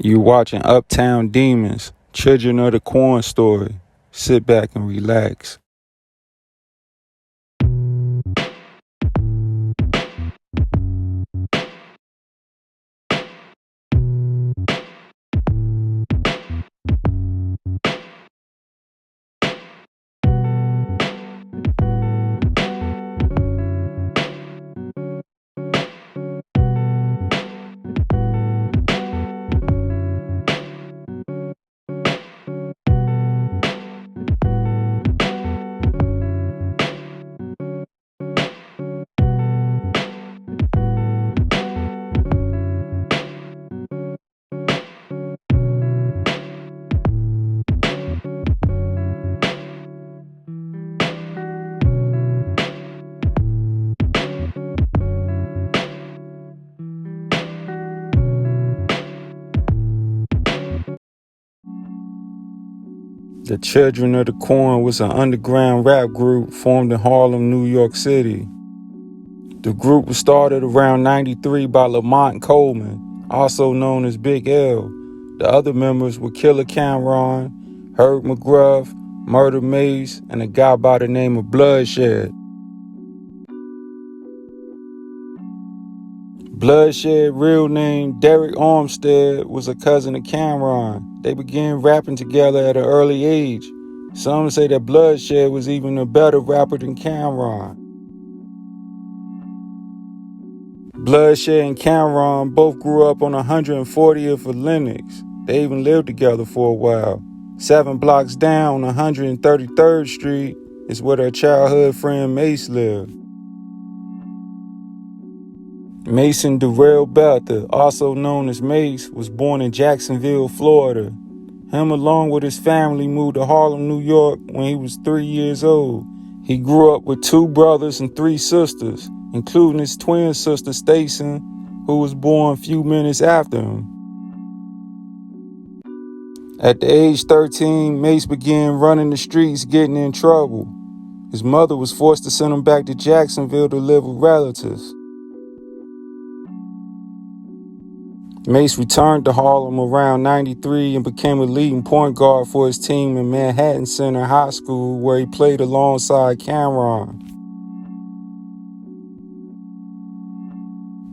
You watching Uptown Demons, Children of the Corn story. Sit back and relax. The Children of the Corn was an underground rap group formed in Harlem, New York City. The group was started around 93 by Lamont Coleman, also known as Big L. The other members were Killer Cameron, Herb Mcgruff, Murder Mace, and a guy by the name of Bloodshed. Bloodshed, real name Derek Armstead, was a cousin of Cameron. They began rapping together at an early age. Some say that Bloodshed was even a better rapper than Cameron. Bloodshed and Cameron both grew up on 140th of Lenox. They even lived together for a while. 7 blocks down on 133rd Street is where their childhood friend Mace lived. Mason Darrell Belter, also known as Mace, was born in Jacksonville, Florida. Him, along with his family, moved to Harlem, New York when he was 3 years old. He grew up with 2 brothers and 3 sisters, including his twin sister, Stacey, who was born a few minutes after him. At the age 13, Mace began running the streets, getting in trouble. His mother was forced to send him back to Jacksonville to live with relatives. Mace returned to Harlem around 93 and became a leading point guard for his team in Manhattan Center High School, where he played alongside Cameron.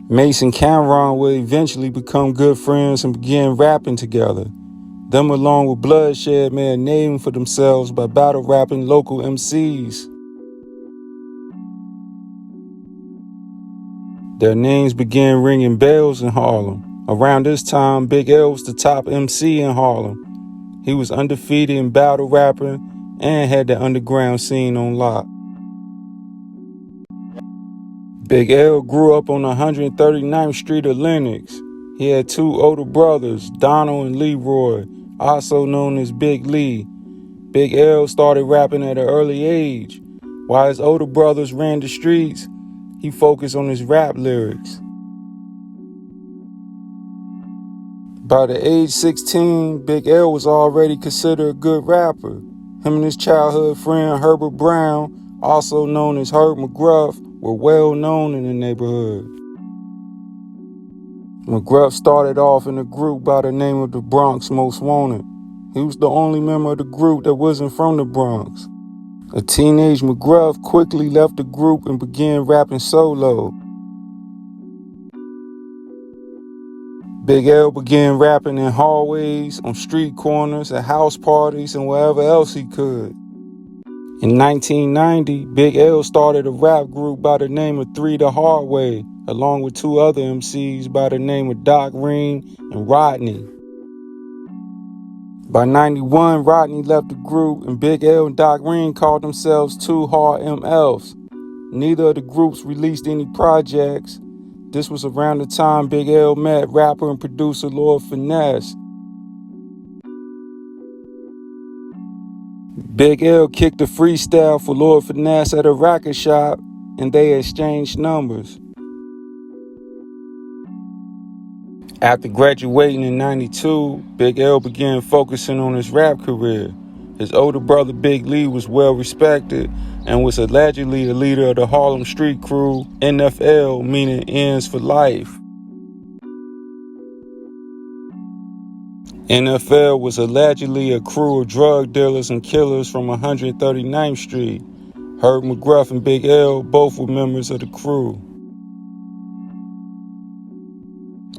Mace and Cameron would eventually become good friends and began rapping together. Them, along with Bloodshed, made a name for themselves by battle rapping local MCs. Their names began ringing bells in Harlem. Around this time, Big L was the top MC in Harlem. He was undefeated in battle rapping and had the underground scene on lock. Big L grew up on 139th Street of Lenox. He had 2 older brothers, Donald and Leroy, also known as Big Lee. Big L started rapping at an early age. While his older brothers ran the streets, he focused on his rap lyrics. By the age 16, Big L was already considered a good rapper. Him and his childhood friend Herbert Brown, also known as Herb Mcgruff, were well known in the neighborhood. Mcgruff started off in a group by the name of the Bronx Most Wanted. He was the only member of the group that wasn't from the Bronx. A teenage Mcgruff quickly left the group and began rapping solo. Big L began rapping in hallways, on street corners, at house parties, and wherever else he could. In 1990, Big L started a rap group by the name of 3 the Hard Way, along with 2 other MCs by the name of Doc Ring and Rodney. By 91, Rodney left the group, and Big L and Doc Ring called themselves 2 Hard MFs. Neither of the groups released any projects. This was around the time Big L met rapper and producer Lord Finesse. Big L kicked a freestyle for Lord Finesse at a record shop, and they exchanged numbers. After graduating in 92, Big L began focusing on his rap career. His older brother Big Lee was well respected and was allegedly the leader of the Harlem Street Crew, NFL, meaning Ends for Life. NFL was allegedly a crew of drug dealers and killers from 139th Street. Herb Mcgruff and Big L both were members of the crew.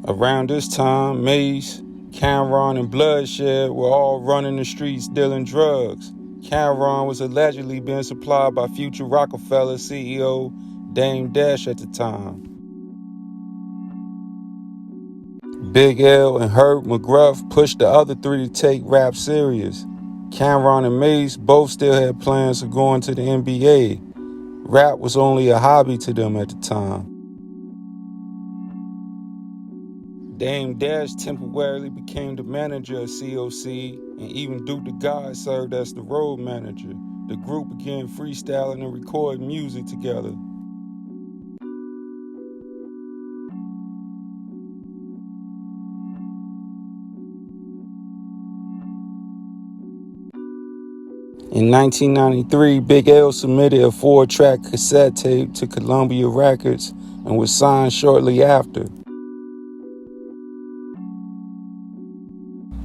Around this time, Mace, Cameron, and Bloodshed were all running the streets dealing drugs. Cameron was allegedly being supplied by future Rockefeller CEO Dame Dash at the time. Big L and Herb Mcgruff pushed the other three to take rap serious. Cameron and Mace both still had plans of going to the NBA. Rap was only a hobby to them at the time. Dame Dash temporarily became the manager of COC, and even Duke the God served as the road manager. The group began freestyling and recording music together. In 1993, Big L submitted a 4-track cassette tape to Columbia Records and was signed shortly after.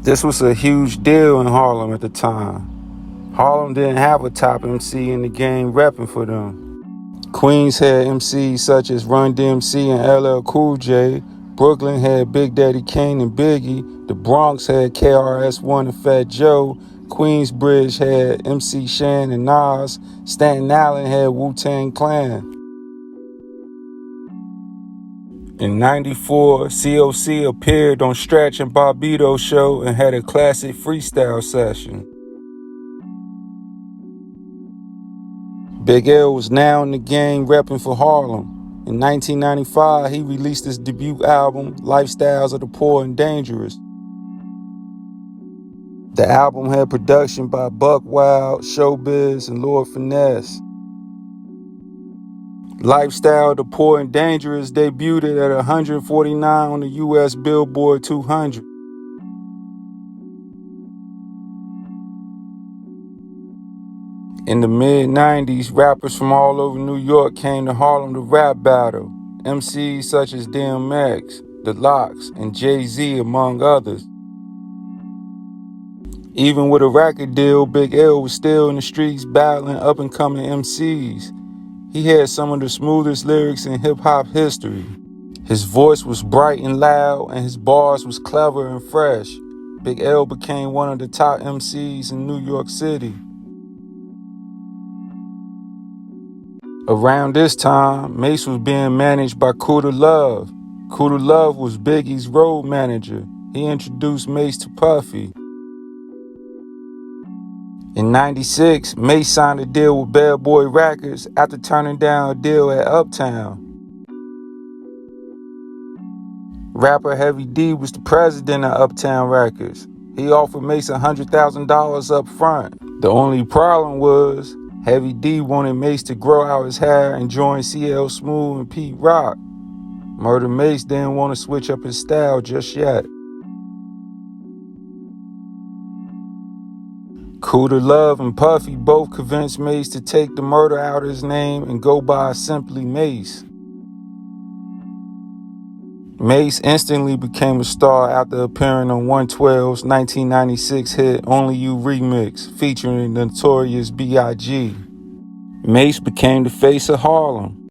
This was a huge deal in Harlem at the time. Harlem didn't have a top MC in the game repping for them. Queens had MCs such as Run DMC and LL Cool J. Brooklyn had Big Daddy Kane and Biggie. The Bronx had KRS-One and Fat Joe. Queensbridge had MC Shan and Nas. Staten Island had Wu-Tang Clan. In 94, COC appeared on Stretch and Bobbito's show and had a classic freestyle session. Big L was now in the game repping for Harlem. In 1995, he released his debut album, Lifestyles of the Poor and Dangerous. The album had production by Buck Wild, Showbiz, and Lord Finesse. Lifestyle, the Poor and Dangerous debuted at 149 on the U.S. Billboard 200. In the mid-90s, rappers from all over New York came to Harlem to rap battle. MCs such as DMX, The Lox, and Jay-Z, among others. Even with a record deal, Big L was still in the streets battling up-and-coming MCs. He had some of the smoothest lyrics in hip-hop history. His voice was bright and loud, and his bars was clever and fresh. Big L became one of the top MCs in New York City. Around this time, Mace was being managed by Kuda Love. Kuda Love was Biggie's road manager. He introduced Mace to Puffy. In 96, Mace signed a deal with Bad Boy Records after turning down a deal at Uptown. Rapper Heavy D was the president of Uptown Records. He offered Mace $100,000 up front. The only problem was, Heavy D wanted Mace to grow out his hair and join CL Smooth and Pete Rock. Murder Mace didn't want to switch up his style just yet. Kuda Love and Puffy both convinced Mace to take the murder out of his name and go by simply Mace. Mace instantly became a star after appearing on 112's 1996 hit Only You remix featuring the Notorious B.I.G. Mace became the face of Harlem.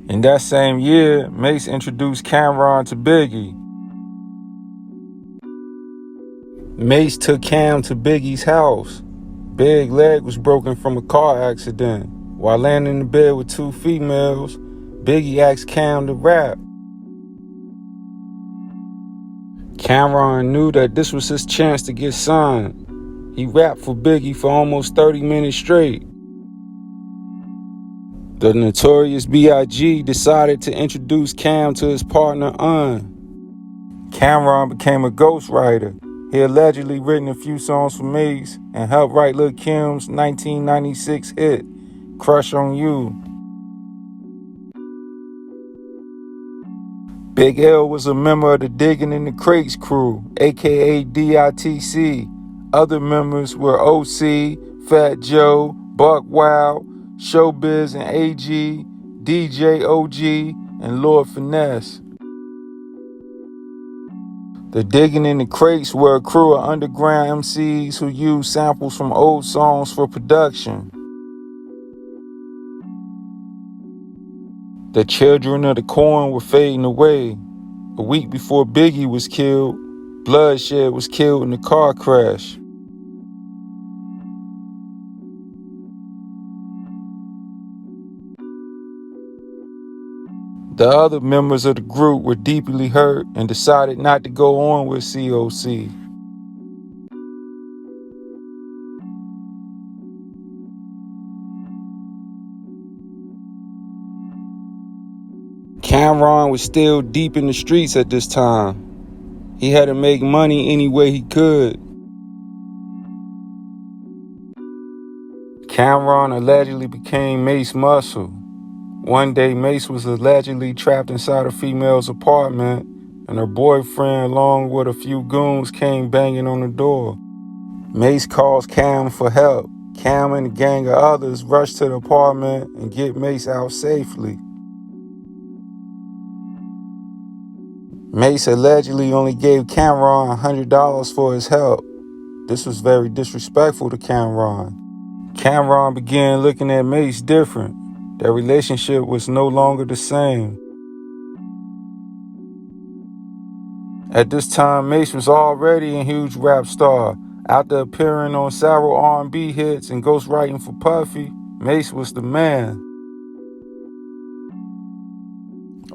In that same year, Mace introduced Cameron to Biggie. Mace took Cam to Biggie's house. Big's leg was broken from a car accident. While laying in the bed with two females, Biggie asked Cam to rap. Cameron knew that this was his chance to get signed. He rapped for Biggie for almost 30 minutes straight. The Notorious B.I.G. decided to introduce Cam to his partner, Cameron became a ghostwriter. He allegedly written a few songs for Mace and helped write Lil' Kim's 1996 hit, Crush on You. Big L was a member of the Digging in the Crates crew, aka DITC. Other members were OC, Fat Joe, Buck Wild, Showbiz and AG, DJ OG, and Lord Finesse. The Digging in the Crates were a crew of underground MCs who used samples from old songs for production. The Children of the Corn were fading away. A week before Biggie was killed, Bloodshed was killed in a car crash. The other members of the group were deeply hurt and decided not to go on with COC. Cam'ron was still deep in the streets at this time. He had to make money any way he could. Cam'ron allegedly became Mase Muscle. One day, Mase was allegedly trapped inside a female's apartment, and her boyfriend, along with a few goons, came banging on the door. Mase calls Cam for help. Cam and a gang of others rush to the apartment and get Mase out safely. Mase allegedly only gave Cam'ron $100 for his help. This was very disrespectful to Cam'ron. Cam'ron began looking at Mase different. Their relationship was no longer the same. At this time, Mase was already a huge rap star. After appearing on several R&B hits and ghostwriting for Puffy, Mase was the man.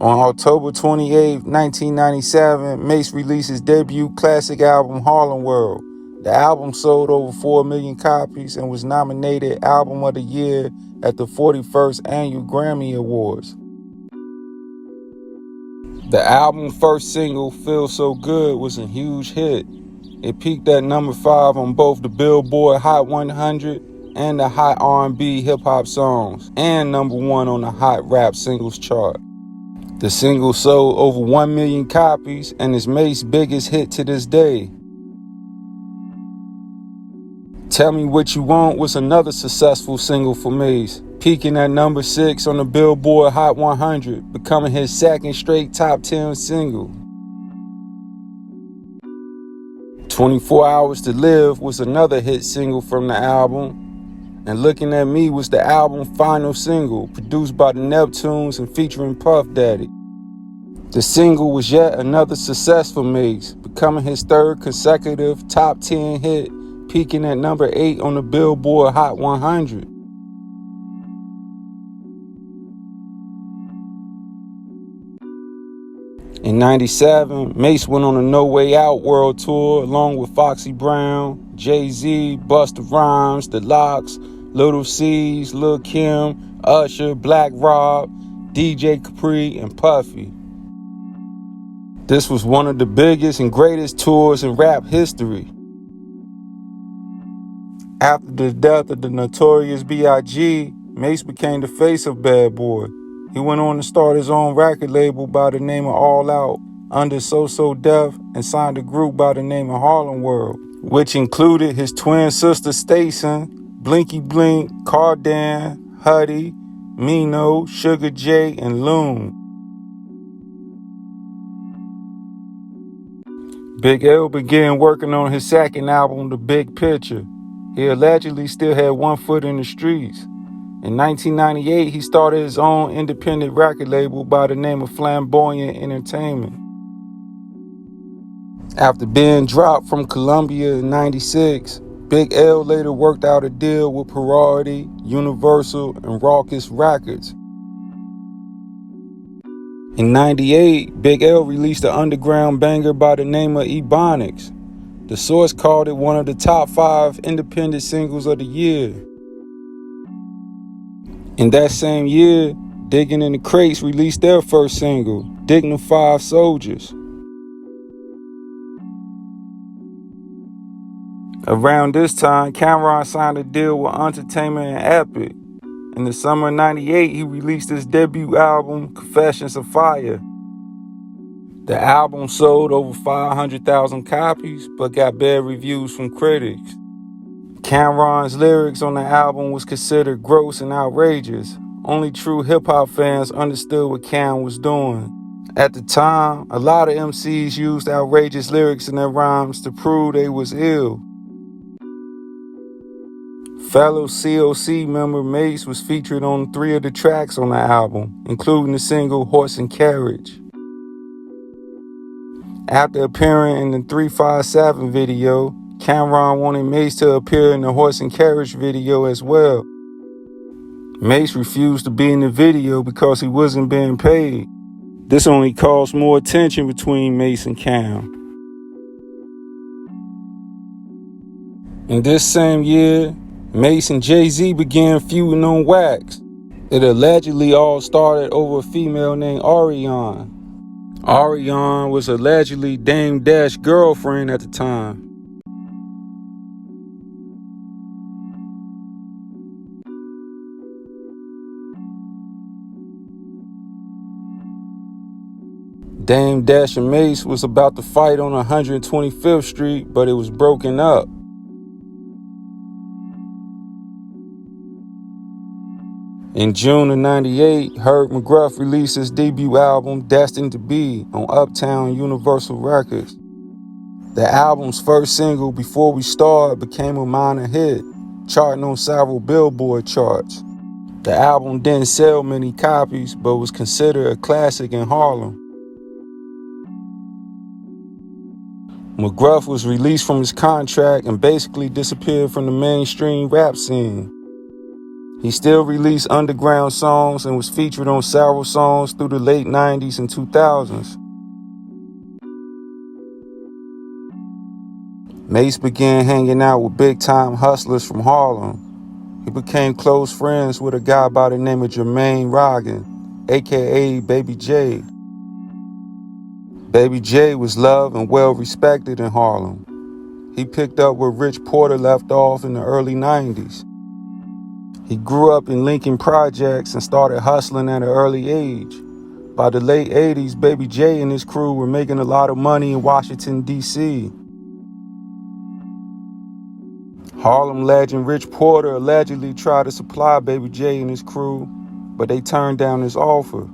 On October 28, 1997, Mase released his debut classic album, Harlem World. The album sold over 4 million copies and was nominated Album of the Year at the 41st Annual Grammy Awards. The album's first single, Feel So Good, was a huge hit. It peaked at number 5 on both the Billboard Hot 100 and the Hot R&B Hip-Hop Songs, and number 1 on the Hot Rap Singles chart. The single sold over 1 million copies and is Mase's biggest hit to this day. Tell Me What You Want was another successful single for Mase, peaking at number 6 on the Billboard Hot 100, becoming his second straight top 10 single. 24 Hours to Live was another hit single from the album, and Looking at Me was the album's final single, produced by the Neptunes and featuring Puff Daddy. The single was yet another success for Mase, becoming his third consecutive top 10 hit, peaking at number 8 on the Billboard Hot 100. In '97, Mase went on a No Way Out world tour along with Foxy Brown, Jay-Z, Busta Rhymes, The Lox, Little C's, Lil' Kim, Usher, Black Rob, DJ Capri, and Puffy. This was one of the biggest and greatest tours in rap history. After the death of the Notorious B.I.G., Mase became the face of Bad Boy. He went on to start his own record label by the name of All Out under So Def and signed a group by the name of Harlem World, which included his twin sister Stacey, Blinky Blink, Cardan, Huddy, Mino, Sugar J, and Loon. Big L began working on his second album, The Big Picture. He allegedly still had one foot in the streets. In 1998, he started his own independent record label by the name of Flamboyant Entertainment. After being dropped from Columbia in '96, Big L later worked out a deal with Priority, Universal, and Rawkus Records. In '98, Big L released an underground banger by the name of Ebonics. The Source called it one of the top 5 independent singles of the year. In that same year, Digging in the Crates released their first single, Dignified Soldiers. Around this time, Cam'ron signed a deal with Entertainment and Epic. In the summer of '98, he released his debut album, Confessions of Fire. The album sold over 500,000 copies, but got bad reviews from critics. Cam'ron's lyrics on the album was considered gross and outrageous. Only true hip-hop fans understood what Cam was doing. At the time, a lot of MCs used outrageous lyrics in their rhymes to prove they was ill. Fellow COC member Mace was featured on 3 of the tracks on the album, including the single Horse and Carriage. After appearing in the 357 video, Cameron wanted Mace to appear in the Horse and Carriage video as well. Mace refused to be in the video because he wasn't being paid. This only caused more tension between Mace and Cam. In this same year, Mace and Jay-Z began feuding on wax. It allegedly all started over a female named Ariane. Ariane was allegedly Dame Dash's girlfriend at the time. Dame Dash and Mace was about to fight on 125th Street, but it was broken up. In June of '98, Mcgruff released his debut album, Destined to Be, on Uptown Universal Records. The album's first single, Before We Start, became a minor hit, charting on several Billboard charts. The album didn't sell many copies, but was considered a classic in Harlem. Mcgruff was released from his contract and basically disappeared from the mainstream rap scene. He still released underground songs and was featured on several songs through the late 90s and 2000s. Mace began hanging out with big-time hustlers from Harlem. He became close friends with a guy by the name of Jermaine Rogan, aka Baby J. Baby J was loved and well respected in Harlem. He picked up where Rich Porter left off in the early 90s. He grew up in Lincoln Projects and started hustling at an early age. By the late 80s, Baby J and his crew were making a lot of money in Washington, D.C. Harlem legend Rich Porter allegedly tried to supply Baby J and his crew, but they turned down his offer.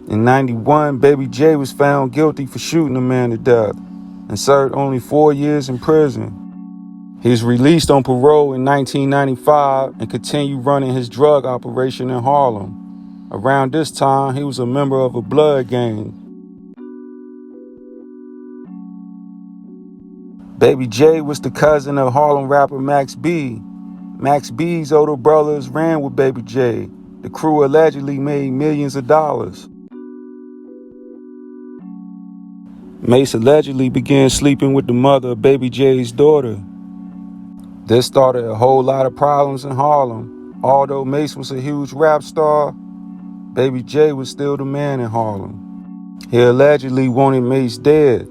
In '91, Baby J was found guilty for shooting a man to death and served only 4 years in prison. He was released on parole in 1995 and continued running his drug operation in Harlem. Around this time, he was a member of a blood gang. Baby J was the cousin of Harlem rapper Max B. Max B's older brothers ran with Baby J. The crew allegedly made millions of dollars. Mace allegedly began sleeping with the mother of Baby J's daughter. This started a whole lot of problems in Harlem. Although Mace was a huge rap star, Baby J was still the man in Harlem. He allegedly wanted Mace dead.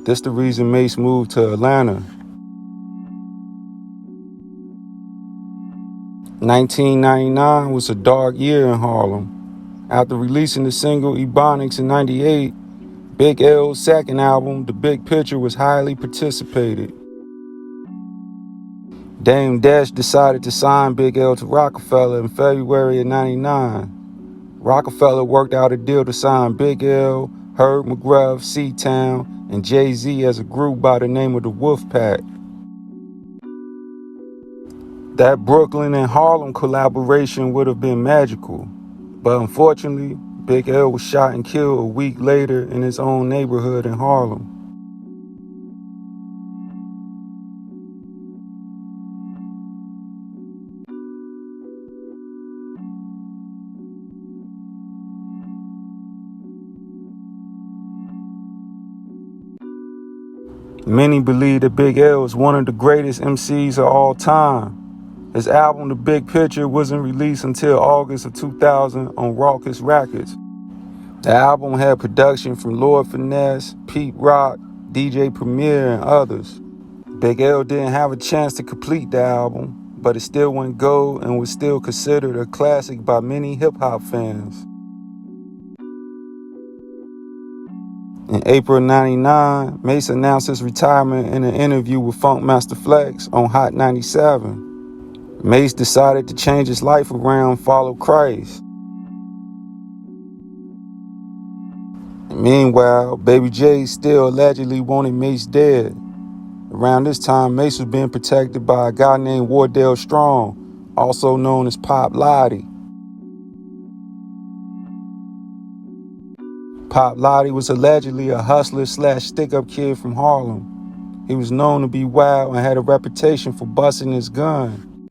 That's the reason Mace moved to Atlanta. 1999 was a dark year in Harlem. After releasing the single Ebonics in '98, Big L's second album, The Big Picture, was highly participated. Dame Dash decided to sign Big L to Rockefeller in February of '99. Rockefeller worked out a deal to sign Big L, Mcgruff, C-Town, and Jay-Z as a group by the name of the Wolf Pack. That Brooklyn and Harlem collaboration would have been magical, but unfortunately, Big L was shot and killed a week later in his own neighborhood in Harlem. Many believe that Big L is one of the greatest MCs of all time. His album, The Big Picture, wasn't released until August of 2000 on Raucous Records. The album had production from Lord Finesse, Pete Rock, DJ Premier, and others. Big L didn't have a chance to complete the album, but it still went gold and was still considered a classic by many hip-hop fans. In April '99, Mace announced his retirement in an interview with Funkmaster Flex on Hot 97. Mace decided to change his life around and follow Christ. Meanwhile, Baby J still allegedly wanted Mace dead. Around this time, Mace was being protected by a guy named Wardell Strong, also known as Pop Lottie. Pop Lottie was allegedly a hustler / stick-up kid from Harlem. He was known to be wild and had a reputation for busting his gun.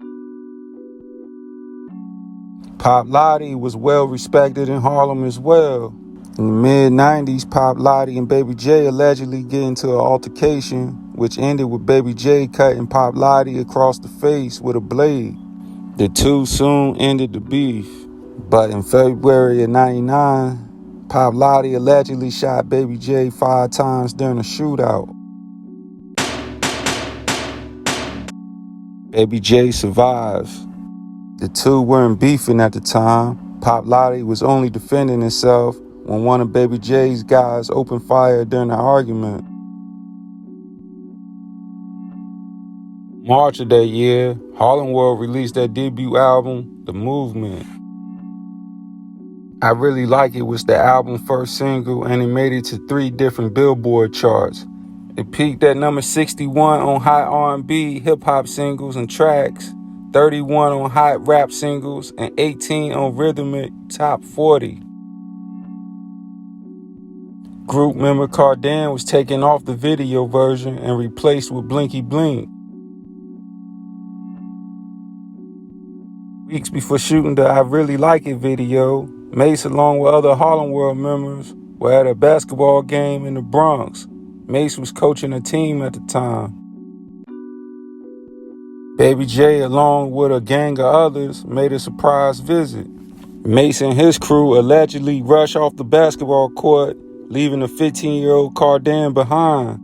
Pop Lottie was well respected in Harlem as well. In the mid-90s, Pop Lottie and Baby J allegedly get into an altercation, which ended with Baby J cutting Pop Lottie across the face with a blade. The two soon ended the beef, but in February of '99, Pop Lottie allegedly shot Baby J 5 times during a shootout. Baby J survives. The two weren't beefing at the time. Pop Lottie was only defending himself when one of Baby J's guys opened fire during the argument. March of that year, Harlem World released their debut album, The Movement. I Really Like It was the album's first single, and it made it to 3 different Billboard charts. It peaked at number 61 on Hot R&B, hip-hop singles and tracks, 31 on Hot Rap singles, and 18 on Rhythmic Top 40. Group member Cardan was taken off the video version and replaced with Blinky Blink. Weeks before shooting the I Really Like It video, Mace, along with other Harlem World members, were at a basketball game in the Bronx. Mace was coaching a team at the time. Baby J, along with a gang of others, made a surprise visit. Mace and his crew allegedly rushed off the basketball court, leaving a 15-year-old Cardan behind.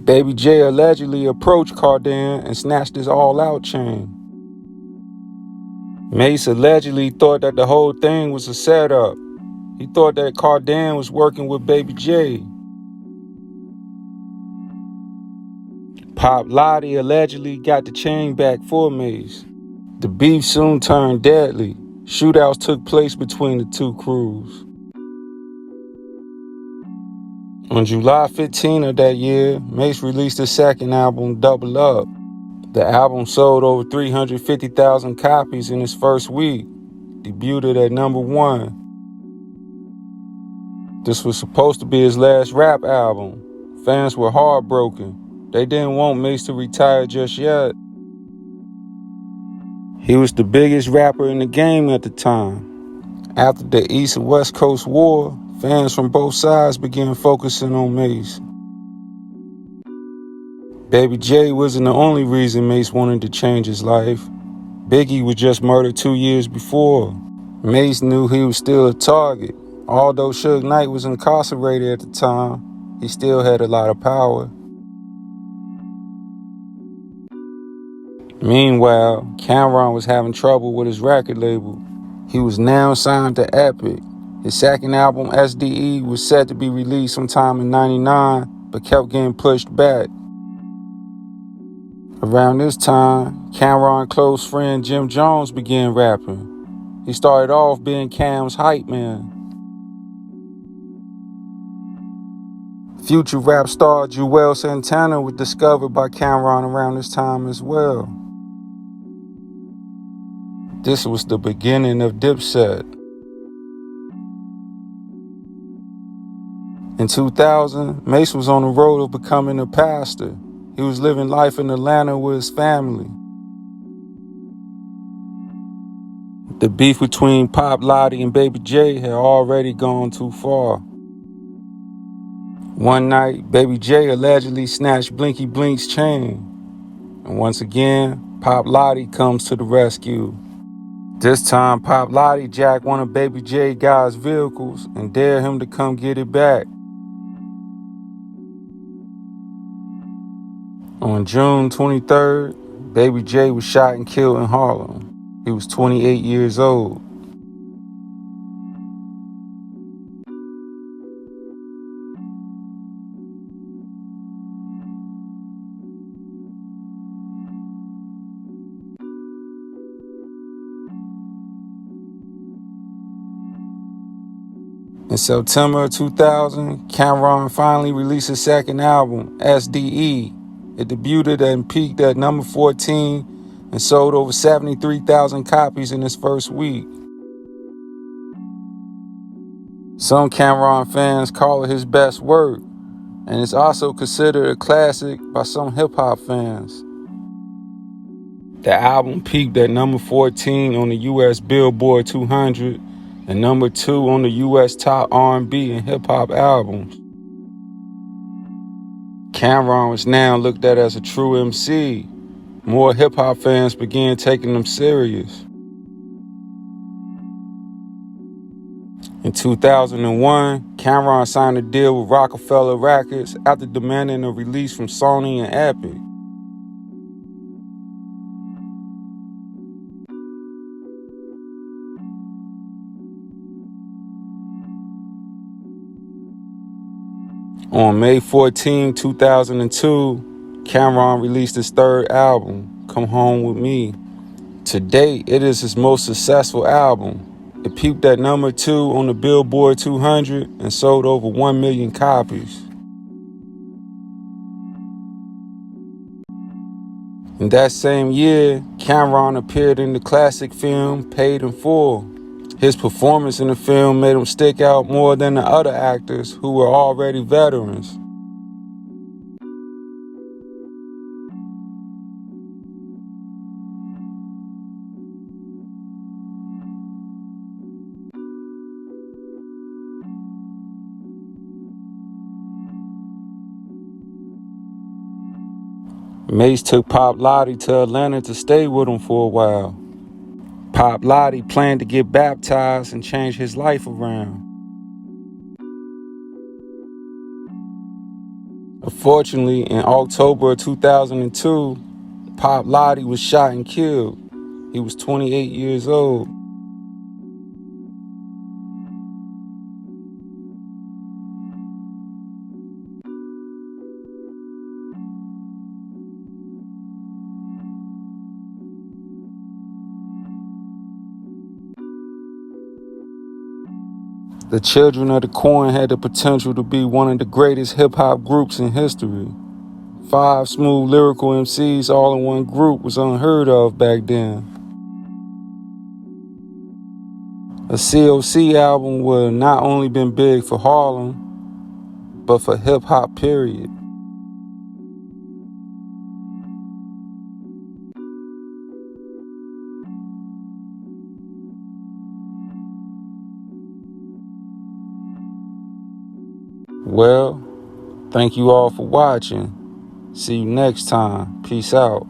Baby J allegedly approached Cardan and snatched his all-out chain. Mace allegedly thought that the whole thing was a setup. He thought that Cardan was working with Baby J. Pop Lottie allegedly got the chain back for Mace. The beef soon turned deadly. Shootouts took place between the two crews. On July 15 of that year, Mace released his second album, Double Up. The album sold over 350,000 copies in its first week, debuted at number 1. This was supposed to be his last rap album. Fans were heartbroken. They didn't want Mace to retire just yet. He was the biggest rapper in the game at the time. After the East and West Coast War, fans from both sides began focusing on Mace. Baby J wasn't the only reason Mace wanted to change his life. Biggie was just murdered 2 years before. Mace knew he was still a target. Although Suge Knight was incarcerated at the time, he still had a lot of power. Meanwhile, Cam'ron was having trouble with his record label. He was now signed to Epic. His second album, SDE, was set to be released sometime in '99, but kept getting pushed back. Around this time, Cam'ron's close friend Jim Jones began rapping. He started off being Cam's hype man. Future rap star Juelz Santana was discovered by Cam'ron around this time as well. This was the beginning of Dipset. In 2000, Mace was on the road of becoming a pastor. He was living life in Atlanta with his family. The beef between Pop Lottie and Baby J had already gone too far. One night, Baby J allegedly snatched Blinky Blink's chain. And once again, Pop Lottie comes to the rescue. This time, Pop Lottie jacked one of Baby J guy's vehicles and dared him to come get it back. On June 23rd, Baby J was shot and killed in Harlem. He was 28 years old. In September 2000, Cam'ron finally released his second album, SDE. It debuted and peaked at number 14 and sold over 73,000 copies in its first week. Some Cam'ron fans call it his best work, and it's also considered a classic by some hip-hop fans. The album peaked at number 14 on the U.S. Billboard 200 and number 2 on the U.S. top R&B and hip-hop albums. Cam'ron was now looked at as a true MC. More hip-hop fans began taking him serious. In 2001, Cam'ron signed a deal with Rockefeller Records after demanding a release from Sony and Epic. On May 14, 2002, Cam'ron released his third album, Come Home With Me. To date, it is his most successful album. It peaked at number 2 on the Billboard 200 and sold over 1 million copies. In that same year, Cam'ron appeared in the classic film Paid in Full. His performance in the film made him stick out more than the other actors who were already veterans. Mace took Pop Lottie to Atlanta to stay with him for a while. Pop Lottie planned to get baptized and change his life around. Unfortunately, in October of 2002, Pop Lottie was shot and killed. He was 28 years old. The Children of the Corn had the potential to be one of the greatest hip-hop groups in history. 5 smooth lyrical MCs all in one group was unheard of back then. A COC album would have not only been big for Harlem, but for hip-hop period. Well, thank you all for watching. See you next time. Peace out.